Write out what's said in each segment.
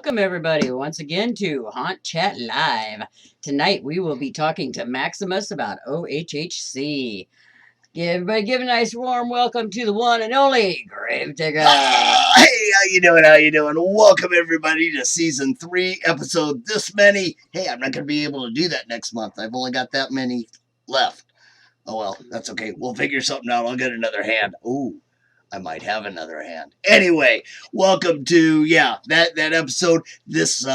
Welcome, everybody, once again to Haunt Chat Live. Tonight, we will be talking to Maximus about OHHC. Everybody give a nice warm welcome to the one and only Gravedigger. Hey, how you doing? How you doing? Welcome, everybody, to Season 3, Episode this many. Hey, I'm not going to be able to do that next month. I've only got that many left. Oh, well, that's okay. We'll figure something out. I'll get another hand. Ooh, I might have another hand. Anyway, welcome to, that episode. This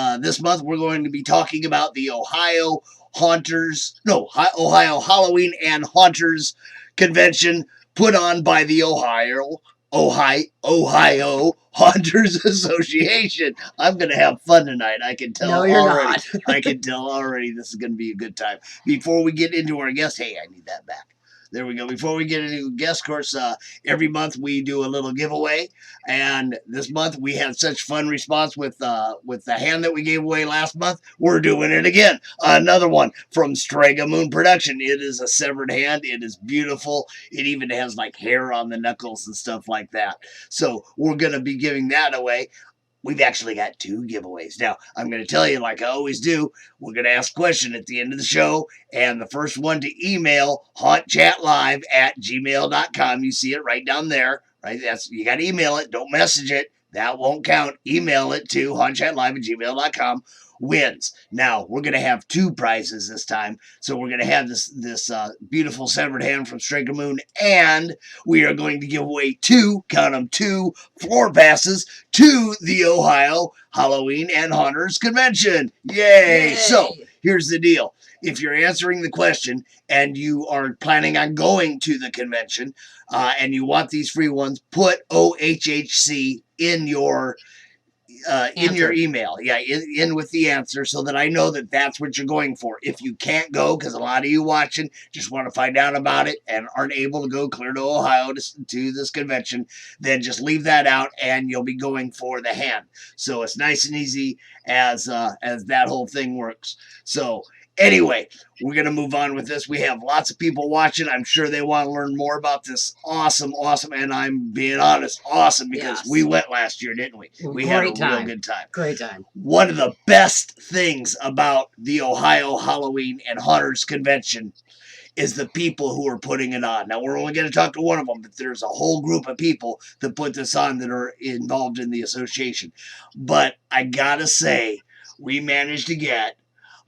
month, we're going to be talking about the Ohio Halloween and Haunters Convention put on by the Ohio Haunters Association. I'm going to have fun tonight. I can tell No, you're already. not. I can tell already this is going to be a good time. Before we get into our guest, hey, I need that back. There we go. Before we get into guest course, every month we do a little giveaway, and this month we had such fun response with the hand that we gave away last month. We're doing it again. Another one from Strega Moon Production. It is a severed hand. It is beautiful. It even has like hair on the knuckles and stuff like that. So we're gonna be giving that away. We've actually got 2 giveaways. Now, I'm going to tell you, like I always do, we're going to ask a question at the end of the show, and the first one to email hauntchatlive@gmail.com. You see it right down there, right? You got to email it. Don't message it. That won't count. Email it to hauntchatlive@gmail.com. Wins. Now, we're going to have 2 prizes this time. So we're going to have this beautiful severed hand from Strega Moon, and we are going to give away 2 floor passes to the Ohio Halloween and Haunters Convention. Yay! So, here's the deal. If you're answering the question and you are planning on going to the convention and you want these free ones, put OHHC in your email. Yeah, in with the answer so that I know that that's what you're going for. If you can't go, because a lot of you watching just want to find out about it and aren't able to go clear to Ohio to this convention, then just leave that out and you'll be going for the hand. So it's nice and easy as that whole thing works. So anyway, we're going to move on with this. We have lots of people watching. I'm sure they want to learn more about this awesome, and I'm being honest, awesome, because we went last year, didn't we? We had a real good time. Great time. One of the best things about the Ohio Halloween and Haunters Convention is the people who are putting it on. Now, we're only going to talk to one of them, but there's a whole group of people that put this on that are involved in the association. But I got to say, we managed to get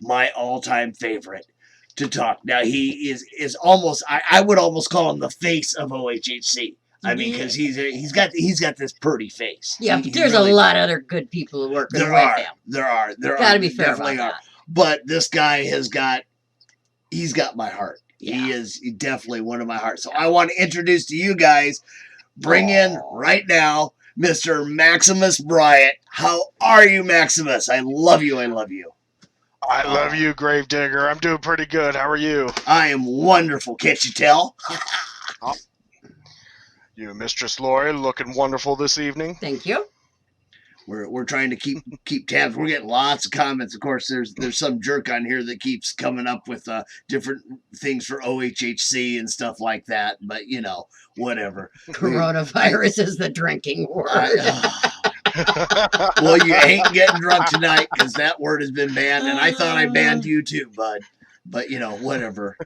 my all-time favorite to talk. Now, he is almost, I would almost call him the face of OHHC. I mean, because he's got this pretty face. Yeah, but there's really, a lot of other good people who work with him. There are. Gotta be fair about that. But this guy he's got my heart. Yeah. He is definitely one of my hearts. So I want to introduce to you guys, bring in right now, Mr. Maximus Bryant. How are you, Maximus? I love you. I love you. I love you, Gravedigger. I'm doing pretty good. How are you? I am wonderful. Can't you tell? You and Mistress Lori looking wonderful this evening. Thank you. We're trying to keep tabs. We're getting lots of comments. Of course, there's some jerk on here that keeps coming up with different things for OHHC and stuff like that. But whatever. Coronavirus is the drinking word. Well, you ain't getting drunk tonight because that word has been banned, and I thought I banned you too, bud. But whatever.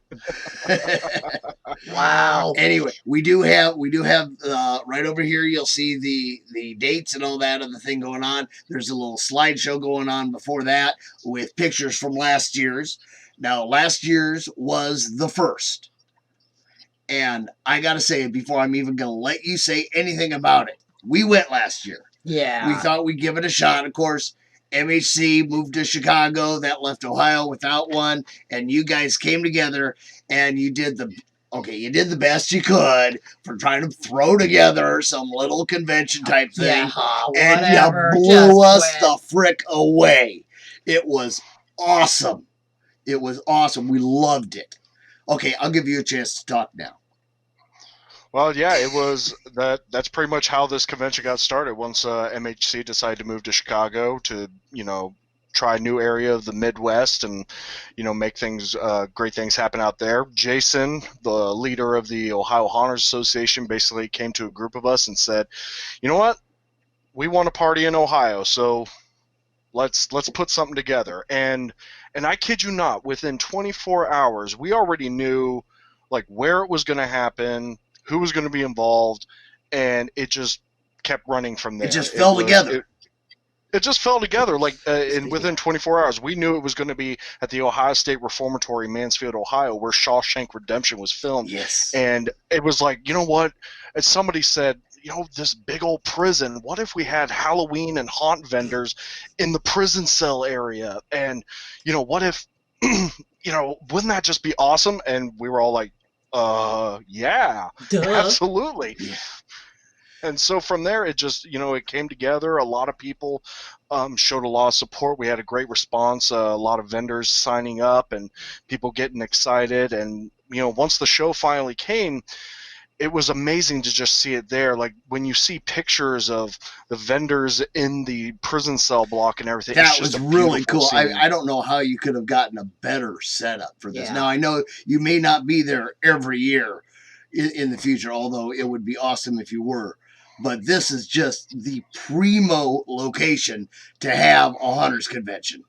Wow. Anyway, we do have right over here. You'll see the dates and all that other thing going on. There's a little slideshow going on before that with pictures from last year's. Now, last year's was the first, and I gotta say it before I'm even gonna let you say anything about it. We went last year. Yeah. We thought we'd give it a shot. Of course, MHC moved to Chicago. That left Ohio without one. And you guys came together and you did the best you could for trying to throw together some little convention type thing. Yeah, and you blew us the frick away. It was awesome. It was awesome. We loved it. Okay, I'll give you a chance to talk now. Well, yeah, it was that's pretty much how this convention got started. Once MHC decided to move to Chicago to, try a new area of the Midwest and, make things, great things happen out there. Jason, the leader of the Ohio Haunters Association, basically came to a group of us and said, you know what? We want to party in Ohio, so let's put something together. And I kid you not, within 24 hours, we already knew like where it was going to happen, who was going to be involved, and it just kept running from there. It just fell together. It just fell together. Like within 24 hours, we knew it was going to be at the Ohio State Reformatory, Mansfield, Ohio, where Shawshank Redemption was filmed. Yes. And it was like, you know what? As somebody said, you know, this big old prison, what if we had Halloween and haunt vendors in the prison cell area? And, you know, what if, you know, wouldn't that just be awesome? And we were all like, yeah, Duh. absolutely. Yeah. And so from there, it just, you know, it came together. A lot of people showed a lot of support. We had a great response, a lot of vendors signing up and people getting excited. And, you know, once the show finally came, it was amazing to just see it there. Like when you see pictures of the vendors in the prison cell block and everything, that was really cool. Scene. I don't know how you could have gotten a better setup for this. Yeah. Now, I know you may not be there every year in the future, although it would be awesome if you were. But this is just the primo location to have a hunters convention.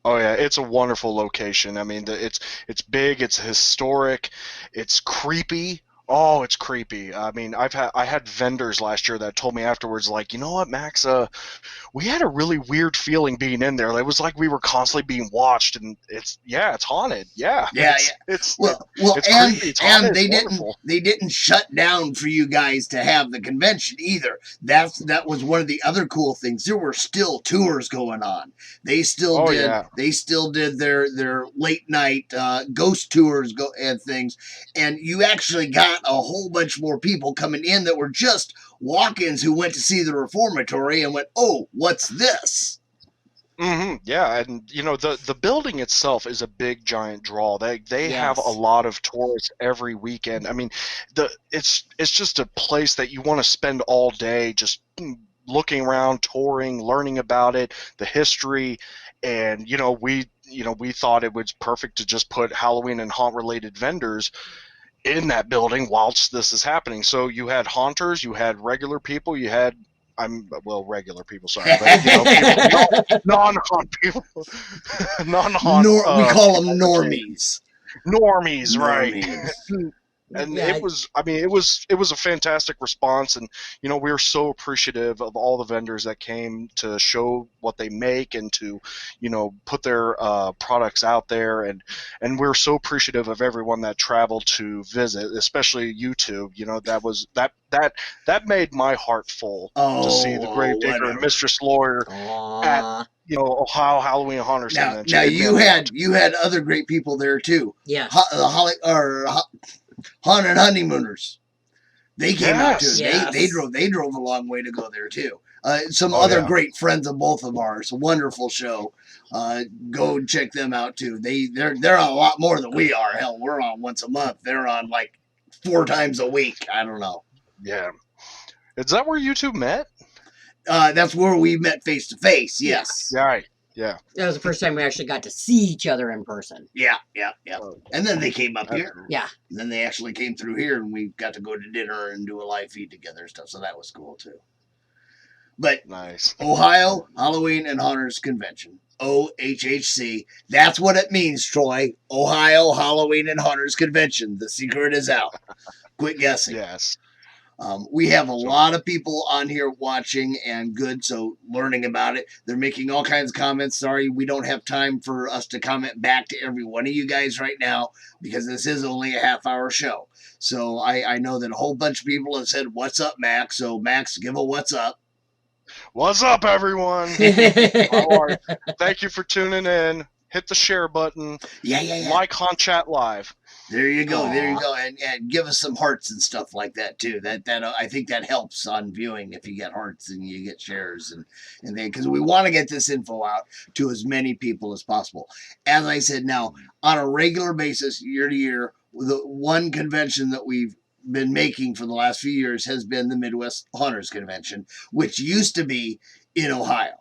Oh yeah, it's a wonderful location. I mean, it's big, it's historic, it's creepy. Oh, it's creepy. I mean, I had vendors last year that told me afterwards, like, you know what, Max, we had a really weird feeling being in there. It was like we were constantly being watched, and it's haunted. Yeah, it's creepy. It's haunted. They didn't shut down for you guys to have the convention either. That was one of the other cool things. There were still tours going on. They still did their late night ghost tours and things, and you actually got a whole bunch more people coming in that were just walk-ins who went to see the reformatory and went, oh, what's this? Mm-hmm. Yeah, and you know the building itself is a big giant draw. They have a lot of tourists every weekend. I mean, it's just a place that you want to spend all day just looking around, touring, learning about it, the history, and we thought it was perfect to just put Halloween and haunt related vendors in that building whilst this is happening. So you had haunters, you had regular people, you had regular people, sorry, but people, non-haunt people, non-haunt. We call them normies. Normies, right? And it was a fantastic response, and we were so appreciative of all the vendors that came to show what they make and to put their products out there, and we're so appreciative of everyone that traveled to visit, especially you two. That made my heart full to see the Gravedigger and Mistress Lawyer at Ohio Halloween Hunters Convention. Now you had other great people there too. Yeah, Haunted Honeymooners. They came out too. Yes. They drove a long way to go there too. Some other great friends of both of ours. A wonderful show. Go check them out too. They're on a lot more than we are. Hell, we're on once a month. They're on like 4 times a week. I don't know. Yeah. Is that where you two met? That's where we met face to face. Yes. Right. Yeah. That was the first time we actually got to see each other in person. Yeah. And then they came up here. Yeah. And then they actually came through here, and we got to go to dinner and do a live feed together and stuff. So that was cool too. But nice. Ohio Halloween and Hunters Convention, OHHC. That's what it means, Troy. Ohio Halloween and Hunters Convention. The secret is out. Quit guessing. Yes. We have a lot of people on here watching and good, so learning about it. They're making all kinds of comments. Sorry, we don't have time for us to comment back to every one of you guys right now because this is only a half-hour show. So I know that a whole bunch of people have said, "What's up, Max?" So Max, give a what's up. What's up, everyone? Thank you for tuning in. Hit the share button. Yeah. Like Haunt Chat Live. There you go. And give us some hearts and stuff like that too. That I think that helps on viewing if you get hearts and you get shares and then because we want to get this info out to as many people as possible. As I said, now on a regular basis, year to year, the one convention that we've been making for the last few years has been the Midwest Hunters Convention, which used to be in Ohio,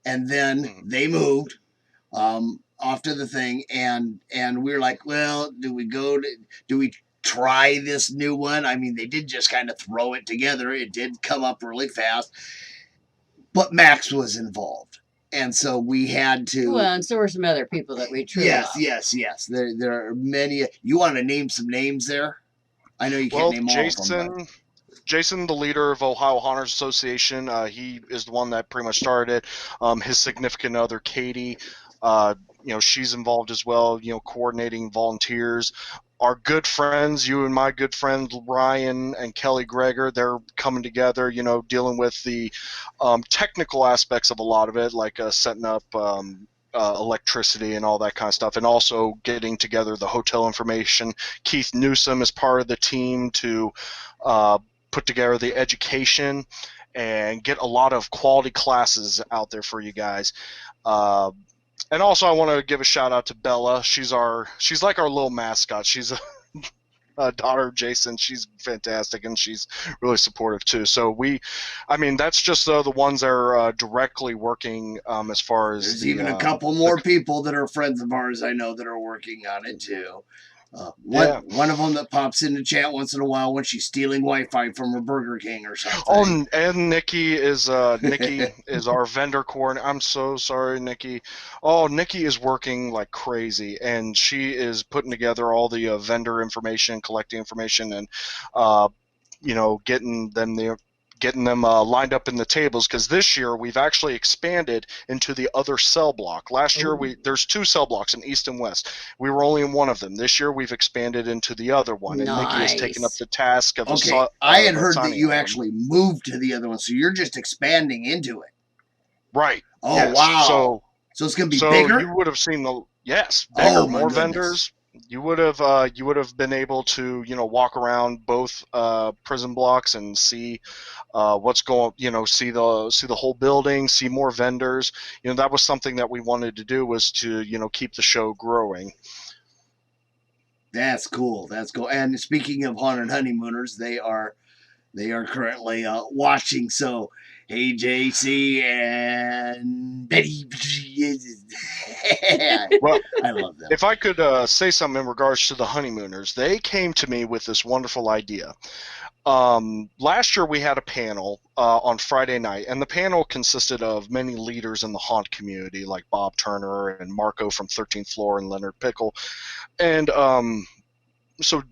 and then they moved off to the thing, and we're like, well, do we try this new one? I mean, they did just kind of throw it together. It did come up really fast, but Max was involved, And so we had to. Well, and so were some other people that we truly Yes, love. yes. There are many. You want to name some names there? I know you can't Well, name all of them. Jason, the leader of Ohio Haunters Association, he is the one that pretty much started it. His significant other, Katie, she's involved as well, coordinating volunteers. Our good friends, you and my good friend Ryan and Kelly Greger, they're coming together, dealing with the technical aspects of a lot of it, like setting up electricity and all that kind of stuff, and also getting together the hotel information. Keith Newsom is part of the team to put together the education and get a lot of quality classes out there for you guys. And also, I want to give a shout out to Bella. She's like our little mascot. She's a daughter of Jason. She's fantastic, and she's really supportive too. So that's just the ones that are directly working as far as. There's even a couple more people that are friends of ours I know that are working on it too. One of them that pops in the chat once in a while when she's stealing Wi-Fi from a Burger King or something. Oh, and Nikki is our vendor coordinator. I'm so sorry, Nikki. Oh, Nikki is working like crazy, and she is putting together all the vendor information, collecting information, and getting them lined up in the tables, because this year we've actually expanded into the other cell block. Last year there's 2 cell blocks in East and West. We were only in one of them. This year we've expanded into the other one, and Nikki has taken up the task of. Okay, I had heard that you actually moved to the other one, so you're just expanding into it. Right. Oh, yes. wow. So it's going to be bigger? You would have seen bigger, more goodness. vendors. You would have been able to walk around both prison blocks and see what's going, see the whole building, see more vendors. That was something that we wanted to do, was to keep the show growing. That's cool. And speaking of haunted honeymooners, they are currently watching. So hey, JC and Betty. Well, I love them. If I could say something in regards to the honeymooners, they came to me with this wonderful idea. Last year we had a panel on Friday night, and the panel consisted of many leaders in the haunt community, like Bob Turner and Marco from 13th Floor and Leonard Pickle. And so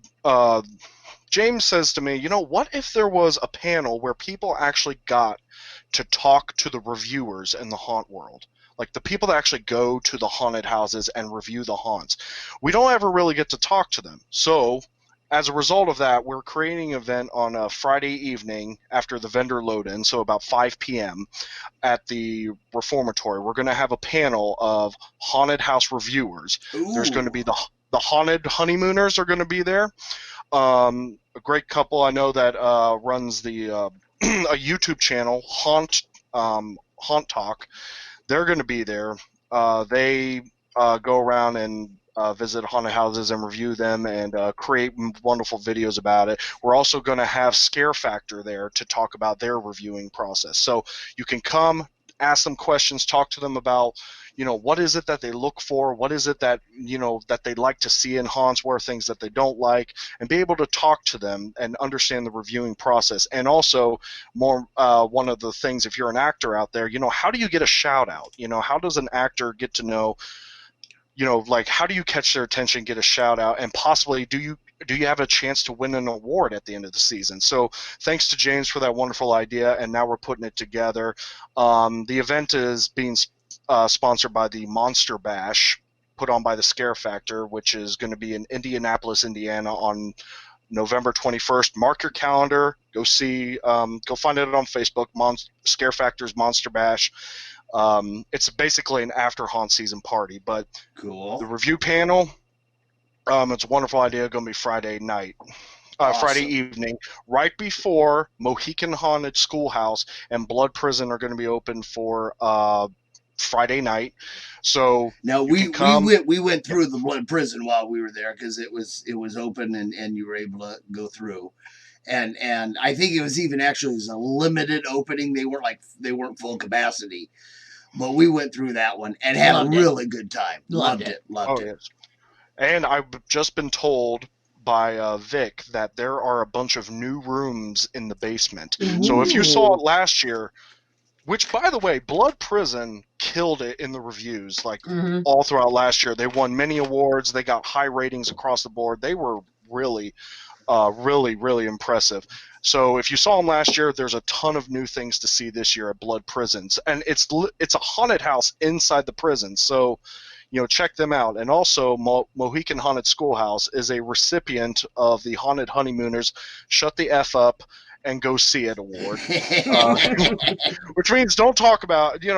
James says to me, what if there was a panel where people actually got to talk to the reviewers in the haunt world? Like the people that actually go to the haunted houses and review the haunts. We don't ever really get to talk to them. So as a result of that, we're creating an event on a Friday evening after the vendor load-in, so about 5 p.m. at the Reformatory. We're going to have a panel of haunted house reviewers. Ooh. There's going to be the haunted honeymooners are going to be there. A great couple I know that runs the a YouTube channel, Haunt Talk. They're going to be there. They go around and visit haunted houses and review them and create wonderful videos about it. We're also going to have Scare Factor there to talk about their reviewing process. So you can come, ask them questions, talk to them about, what is it that they look for, what is it that, that they like to see in haunts, what are things that they don't like, and be able to talk to them and understand the reviewing process. And also, more one of the things, if you're an actor out there, how do you get a shout out? How does an actor get to know, how do you catch their attention, get a shout out, and possibly do you have a chance to win an award at the end of the season? So thanks to James for that wonderful idea, and now we're putting it together. The event is being sponsored by the Monster Bash, put on by the Scare Factor, which is going to be in Indianapolis, Indiana on November 21st. Mark your calendar. Go find it on Facebook, Scare Factor's Monster Bash. It's basically an after haunt season party, but cool. The review panel, it's a wonderful idea. Going to be Friday night. Awesome. Friday evening, right before Mohican Haunted Schoolhouse and Blood Prison are going to be open for Friday night. So now we went through the Blood Prison while we were there, because it was open and you were able to go through, and I think it was even actually a limited opening. They weren't full capacity, but we went through that one and had a really good time. Loved it. Yes. And I've just been told by Vic that there are a bunch of new rooms in the basement. Ooh. So if you saw it last year, which, by the way, Blood Prison killed it in the reviews, like Hmm. all throughout last year. They won many awards. They got high ratings across the board. They were really, really impressive. So if you saw them last year, there's a ton of new things to see this year at Blood Prisons, and it's a haunted house inside the prison. So, check them out. And also, Mohican Haunted Schoolhouse is a recipient of the Haunted Honeymooners Shut the F Up and Go See It award. Which means don't talk about, I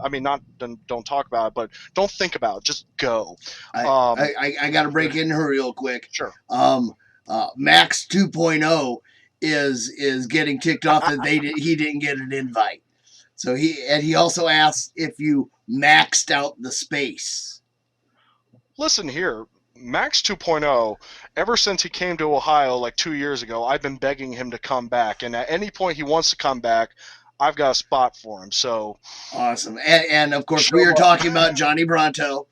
mean, not don't talk about it, but don't think about it. Just go. I got to break in here real quick. Sure. Max 2.0 is getting ticked off that he didn't get an invite. So he also asked if you maxed out the space. Listen here, Max 2.0, ever since he came to Ohio like 2 years ago, I've been begging him to come back. And at any point he wants to come back, I've got a spot for him. So awesome. And of course, we are talking about Johnny Bronto.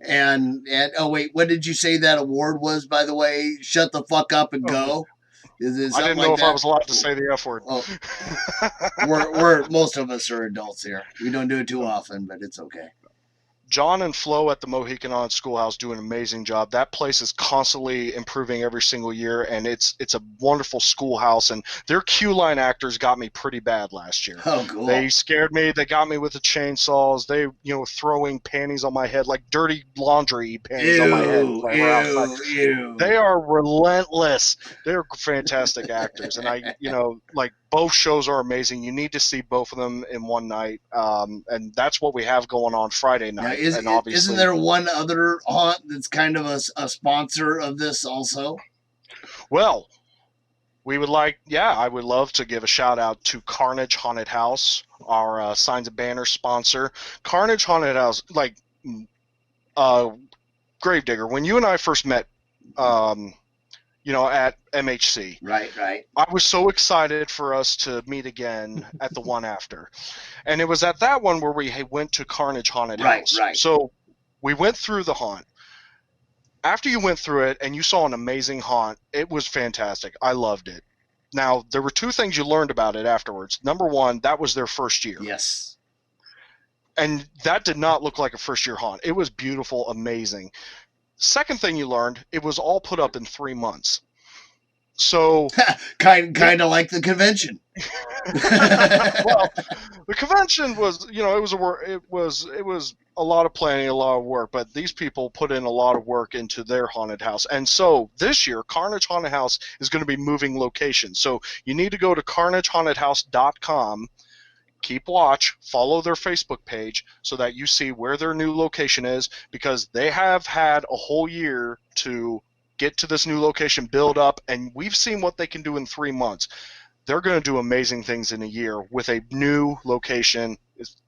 And oh, wait, what did you say that award was, by the way? Shut the fuck up and go? Is it I didn't know if I was allowed to say the F word. Oh, we're most of us are adults here. We don't do it too often, but it's okay. John and Flo at the Mohican Haunted Schoolhouse do an amazing job. That place is constantly improving every single year, and it's a wonderful schoolhouse. And their queue line actors got me pretty bad last year. Oh, cool. They scared me. They got me with the chainsaws. They, throwing panties on my head, like dirty laundry panties on my head. Ew. They are relentless. They're fantastic actors, and like both shows are amazing. You need to see both of them in one night, and that's what we have going on Friday night. Now, isn't there one other haunt that's kind of a sponsor of this also? Well, I would love to give a shout out to Carnage Haunted House, our Signs of Banner sponsor. Carnage Haunted House, Gravedigger, when you and I first met, at MHC. Right. I was so excited for us to meet again at the one after. And it was at that one where we went to Carnage Haunted House. Right. So we went through the haunt. After you went through it and you saw an amazing haunt, it was fantastic. I loved it. Now, there were two things you learned about it afterwards. Number one, that was their first year. Yes. And that did not look like a first-year haunt. It was beautiful, amazing. Second thing you learned, it was all put up in 3 months. So kind of like the convention. Well, the convention was, it was a lot of planning, a lot of work, but these people put in a lot of work into their haunted house. And so this year, Carnage Haunted House is going to be moving locations. So you need to go to carnagehauntedhouse.com. Keep watch, follow their Facebook page so that you see where their new location is, because they have had a whole year to get to this new location, build up, and we've seen what they can do in 3 months. They're going to do amazing things in a year with a new location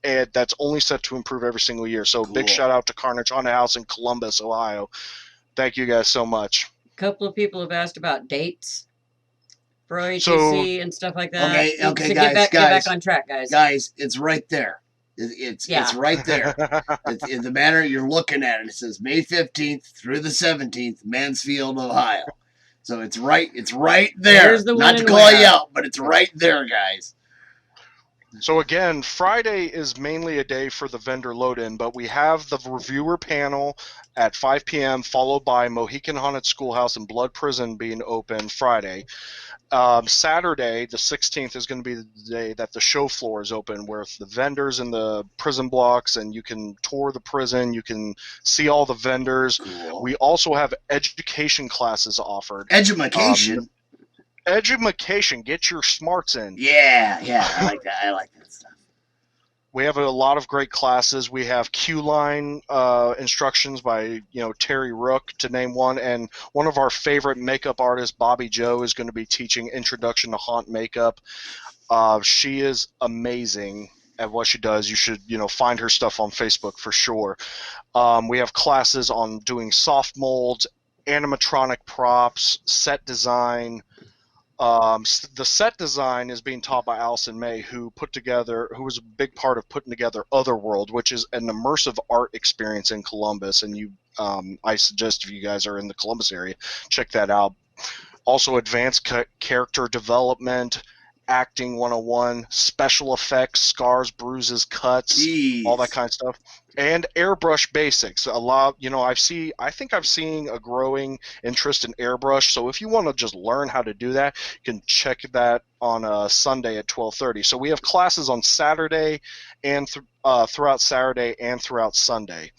that's only set to improve every single year. So cool. Big shout out to Carnage Haunted House in Columbus, Ohio. Thank you guys so much. A couple of people have asked about dates for OHHC and stuff like that. Okay, so guys, get back on track, guys. Guys, it's right there. It's right there. It's the banner, you're looking at it. It says May 15th through the 17th, Mansfield, Ohio. So it's right there. There's the Not one to call you out, but it's right there, guys. So again, Friday is mainly a day for the vendor load-in, but we have the reviewer panel at 5 p.m., followed by Mohican Haunted Schoolhouse and Blood Prison being open Friday. Saturday, the 16th, is going to be the day that the show floor is open, where the vendors in the prison blocks, and you can tour the prison, you can see all the vendors. Cool. We also have education classes offered. Education? Education, get your smarts in. Yeah, I like that. I like that stuff. We have a lot of great classes. We have Q-line instructions by Terry Rook, to name one, and one of our favorite makeup artists, Bobby Joe, is going to be teaching Introduction to Haunt Makeup. She is amazing at what she does. You should find her stuff on Facebook for sure. We have classes on doing soft molds, animatronic props, set design. The set design is being taught by Allison May, who was a big part of putting together Otherworld, which is an immersive art experience in Columbus. And I suggest if you guys are in the Columbus area, check that out. Also, advanced character development, acting 101, special effects, scars, bruises, cuts, all that Jeez. kind of stuff, and airbrush basics. A lot, I think I've seen a growing interest in airbrush. So if you want to just learn how to do that, you can check that on Sunday at 12:30. So we have classes on Saturday and throughout Saturday and throughout Sunday.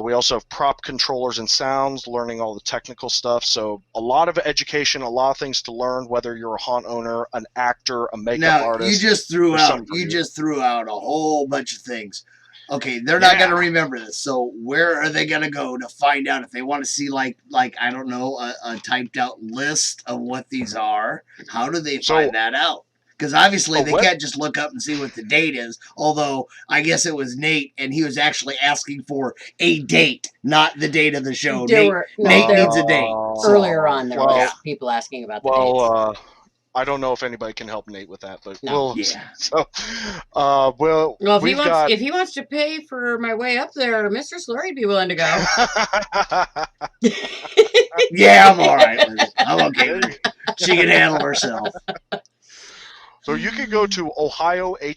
We also have prop controllers and sounds, learning all the technical stuff. So a lot of education, a lot of things to learn, whether you're a haunt owner, an actor, a makeup Now artist. you just threw there's out something for you you. just threw out a whole bunch of things. Okay, they're not going to remember this. So where are they going to go to find out if they want to see like I don't know a typed out list of what these are? How do they find that out? Because obviously they can't just look up and see what the date is. Although I guess it was Nate, and he was actually asking for a date, not the date of the show. Nate needs a date. Earlier on, there was people asking about the dates. I don't know if anybody can help Nate with that, but No. well, if he wants to pay for my way up there, Mr. Slurry'd be willing to go. Yeah, I'm all right with it. I'm okay with it. She can handle herself. So you can go to OHHCcom.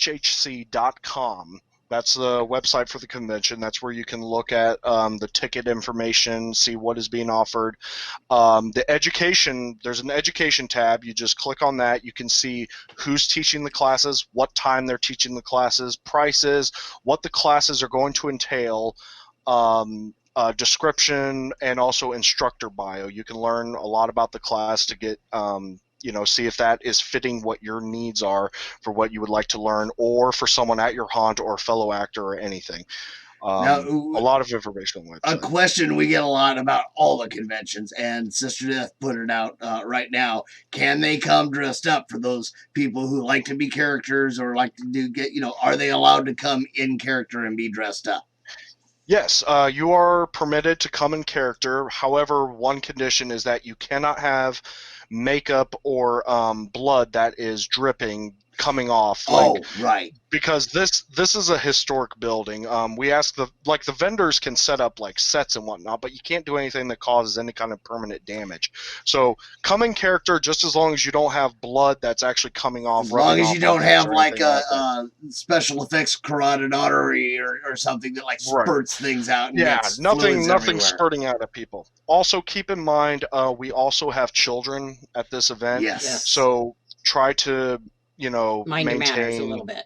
That's the website for the convention. That's where you can look at the ticket information, see what is being offered. The education, there's an education tab. You just click on that. You can see who's teaching the classes, what time they're teaching the classes, prices, what the classes are going to entail, description, and also instructor bio. You can learn a lot about the class to get see if that is fitting what your needs are for what you would like to learn, or for someone at your haunt or fellow actor or anything. Now, a lot of information on the website. A question we get a lot about all the conventions, and Sister Death put it out right now. Can they come dressed up for those people who like to be characters or like to are they allowed to come in character and be dressed up? Yes, you are permitted to come in character. However, one condition is that you cannot have makeup or blood that is dripping coming off. Right. Because this is a historic building. We ask the vendors can set up like sets and whatnot, but you can't do anything that causes any kind of permanent damage. So come in character just as long as you don't have blood that's actually coming off. As long as you don't have like a special effects carotid artery or something that spurts things out. And nothing spurting out at people. Also keep in mind, we also have children at this event. Yes. So try to mind your manners a little bit.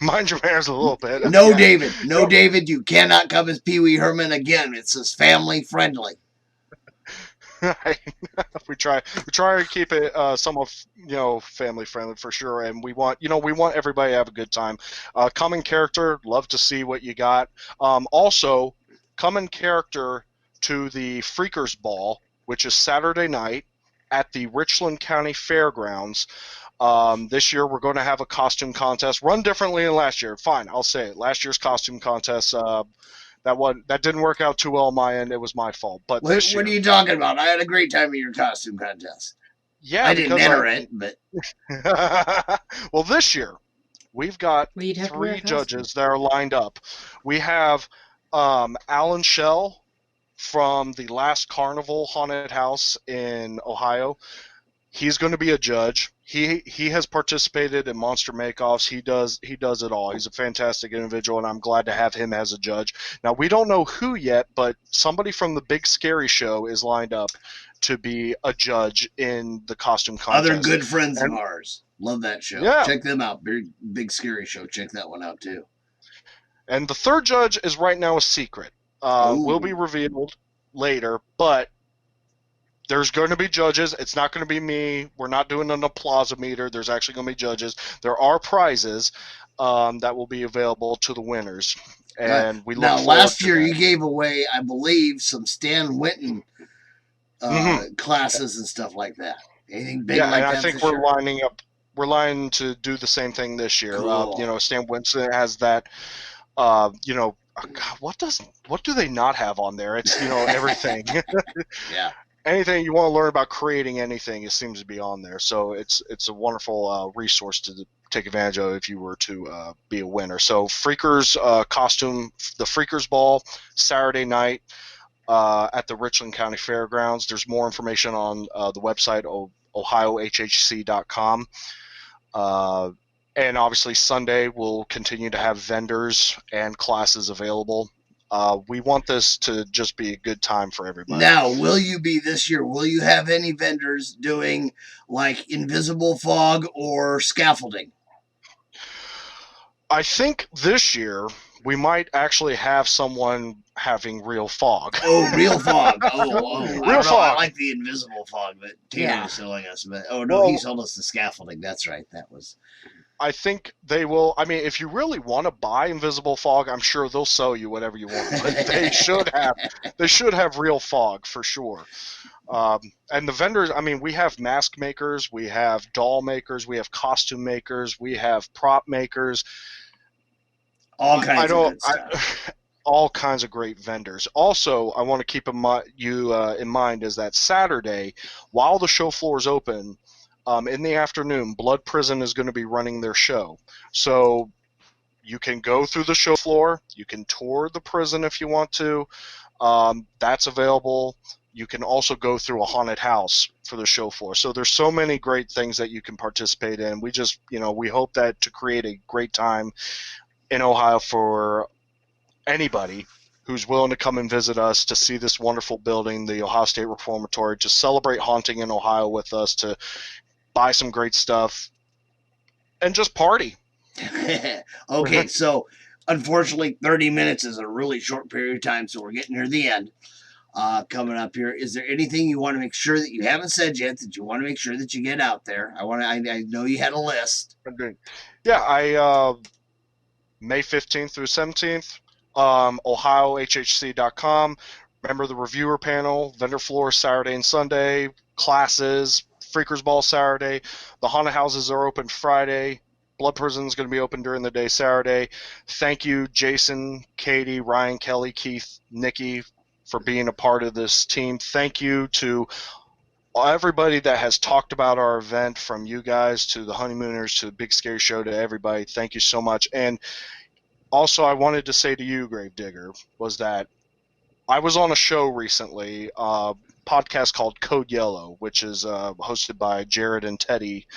Mind your manners a little bit. No, David. No, David. You cannot come as Pee Wee Herman again. It's as family friendly. we try to keep it somewhat family friendly for sure, and we want everybody to have a good time. Come in character. Love to see what you got. Also, come in character to the Freakers Ball, which is Saturday night at the Richland County Fairgrounds. This year we're going to have a costume contest, run differently than last year. Fine, I'll say it. Last year's costume contest, that didn't work out too well on my end. It was my fault. But what are you talking about? I had a great time at your costume contest. Yeah, I didn't enter it, but well, this year we've got 3 judges that are lined up. We have Alan Shell from the last Carnival Haunted House in Ohio. He's going to be a judge. He has participated in monster make-offs. He does it all. He's a fantastic individual, and I'm glad to have him as a judge. Now, we don't know who yet, but somebody from the Big Scary Show is lined up to be a judge in the costume contest. Other good friends of ours. Love that show. Yeah. Check them out. Big Scary Show. Check that one out, too. And the third judge is right now a secret. Will be revealed later, but there's going to be judges. It's not going to be me. We're not doing an applause-o-meter. There's actually going to be judges. There are prizes that will be available to the winners. And we look forward last to year that. You gave away, I believe, some Stan Winton classes and stuff like that. Anything big like that? Yeah, I think we're lining up. We're lining to do the same thing this year. Cool. Stan Winton has that. God, what do they not have on there? It's everything. Yeah. Anything you want to learn about creating anything, it seems to be on there. So it's a wonderful resource to take advantage of if you were to be a winner. So Freakers costume, the Freakers Ball, Saturday night at the Richland County Fairgrounds. There's more information on the website OHHC.com. And obviously Sunday we'll continue to have vendors and classes available. We want this to just be a good time for everybody. Now, will you be this year? Will you have any vendors doing like invisible fog or scaffolding? I think this year we might actually have someone having real fog. Oh, real fog. Real fog. I like the invisible fog that Tanner was selling us. But he sold us the scaffolding. That's right. That was. I think they will. I mean, if you really want to buy invisible fog, I'm sure they'll sell you whatever you want. But they should have real fog for sure. And the vendors, I mean, we have mask makers, we have doll makers, we have costume makers, we have prop makers. All kinds of good stuff. All kinds of great vendors. Also, I want to keep in mind is that Saturday, while the show floor is open, in the afternoon, Blood Prison is going to be running their show. So you can go through the show floor. You can tour the prison if you want to. That's available. You can also go through a haunted house for the show floor. So there's so many great things that you can participate in. We just, we hope that to create a great time in Ohio for anybody who's willing to come and visit us to see this wonderful building, the Ohio State Reformatory, to celebrate haunting in Ohio with us, to buy some great stuff, and just party. Okay, so unfortunately 30 minutes is a really short period of time, so we're getting near the end. Coming up here, is there anything you want to make sure that you haven't said yet that you want to make sure that you get out there? I know you had a list. Yeah, May 15th through 17th, OHHCcom. Remember the reviewer panel, vendor floor Saturday and Sunday, classes, Freakers Ball Saturday. The haunted houses are open Friday. Blood Prison is going to be open during the day Saturday. Thank you, Jason, Katie, Ryan, Kelly, Keith, Nikki, for being a part of this team. Thank you to everybody that has talked about our event, from you guys to the Honeymooners to the Big Scary Show, to everybody. Thank you so much. And also, I wanted to say to you, Gravedigger, was that I was on a show recently, a podcast called Code Yellow, which is hosted by Jared and Teddy,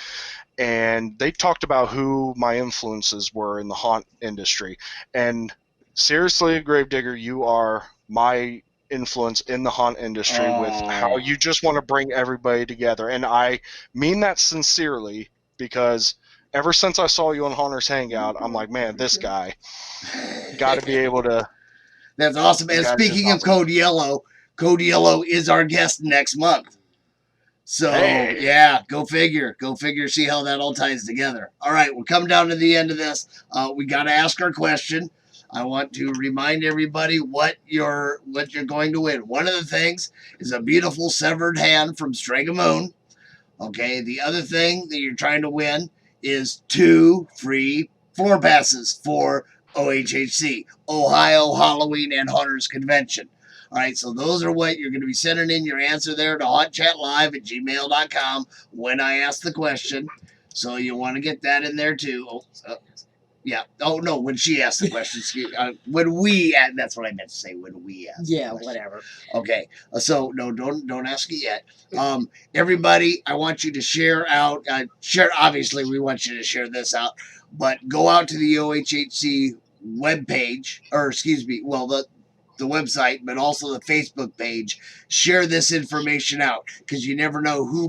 and they talked about who my influences were in the haunt industry. And seriously, Gravedigger, you are my influence in the haunt industry with how you just want to bring everybody together. And I mean that sincerely, because ever since I saw you on Haunters Hangout, I'm like, man, this guy got to be able to. That's awesome. And speaking of Code Yellow is our guest next month. So, yeah, go figure. See how that all ties together. All right, we're coming down to the end of this. We got to ask our question. I want to remind everybody what you're going to win. One of the things is a beautiful severed hand from Strega-Moon. Okay, the other thing that you're trying to win is 2 free floor passes for OHHC, Ohio Halloween and Hunters Convention. All right, so those are what you're going to be sending in your answer there to hauntchatlive@gmail.com when I ask the question. So you want to get that in there too. Yeah. Oh, no, when she asked the question. When we ask, that's what I meant to say, when we ask. Yeah, whatever. Okay. So, no, don't ask it yet. Everybody, I want you to share out. Obviously, we want you to share this out. But go out to the OHHC webpage, the website, but also the Facebook page. Share this information out, because you never know who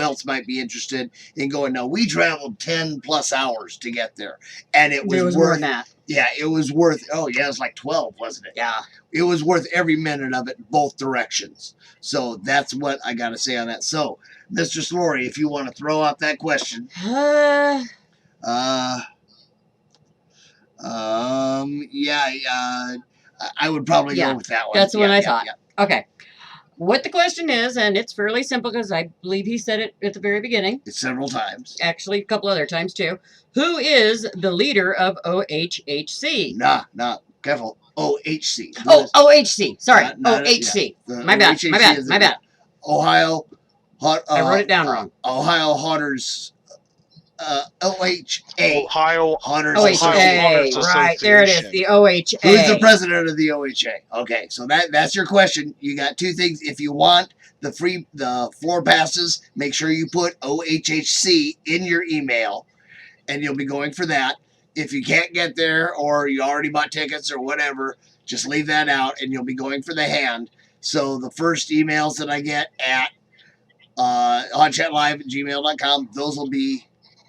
else might be interested in going. Now, we traveled 10 plus hours to get there, and it was more worth than that. Yeah, it was worth. Oh yeah, it was like 12, wasn't it? Yeah, it was worth every minute of it, both directions. So that's what I got to say on that. So, Mr. Slory, if you want to throw out that question. I would probably go with that one. That's what I thought. Yeah. Okay. What the question is, and it's fairly simple because I believe he said it at the very beginning. It's several times. Actually, a couple other times too. Who is the leader of OHHC? Careful. OHC. OHC. Sorry. OHC. Yeah. My bad. Ohio. I wrote it down wrong. Ohio Hunters OHA. Ohio Hunters Ohio Association. Hunters OHA, right there it is, Association. the OHA. Who's the president of the OHA? Okay, so that's your question. You got two things. If you want the floor passes, make sure you put OHHC in your email, and you'll be going for that. If you can't get there, or you already bought tickets or whatever, just leave that out, and you'll be going for the hand. So the first emails that I get at hotchatlive@gmail.com,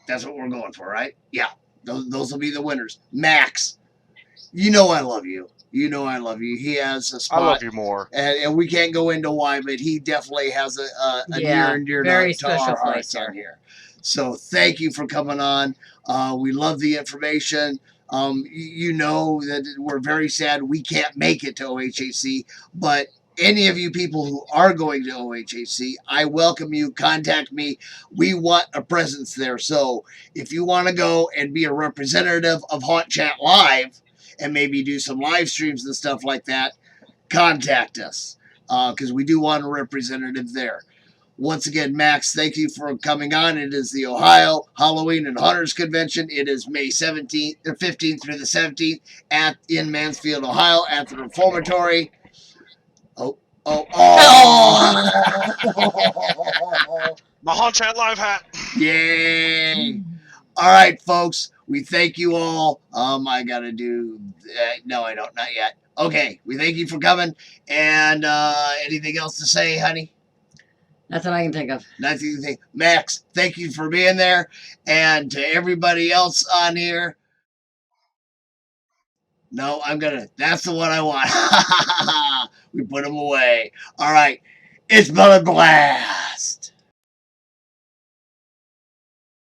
that's what we're going for, right? Yeah, those will be the winners. Max, you know I love you. You know I love you. He has a spot. I love you more. And we can't go into why, but he definitely has a Yeah, near and dear very to special our place hearts on here. So thank you for coming on. We love the information. You know that we're very sad we can't make it to OHHC, but any of you people who are going to OHHC, I welcome you. Contact me. We want a presence there. So if you want to go and be a representative of Haunt Chat Live and maybe do some live streams and stuff like that, contact us because we do want a representative there. Once again, Max, thank you for coming on. It is the Ohio Halloween and Hunters Convention. It is May 17th or 15th through the 17th in Mansfield, Ohio, at the Reformatory. Oh. My Haunt Chat Live hat. Yay. All right, folks. We thank you all. I got to do... no, I don't. Not yet. Okay. We thank you for coming. And anything else to say, honey? Nothing I can think of. Nothing to think. Max, thank you for being there. And to everybody else on here... No, that's the one I want. We put them away. All right. It's been a blast.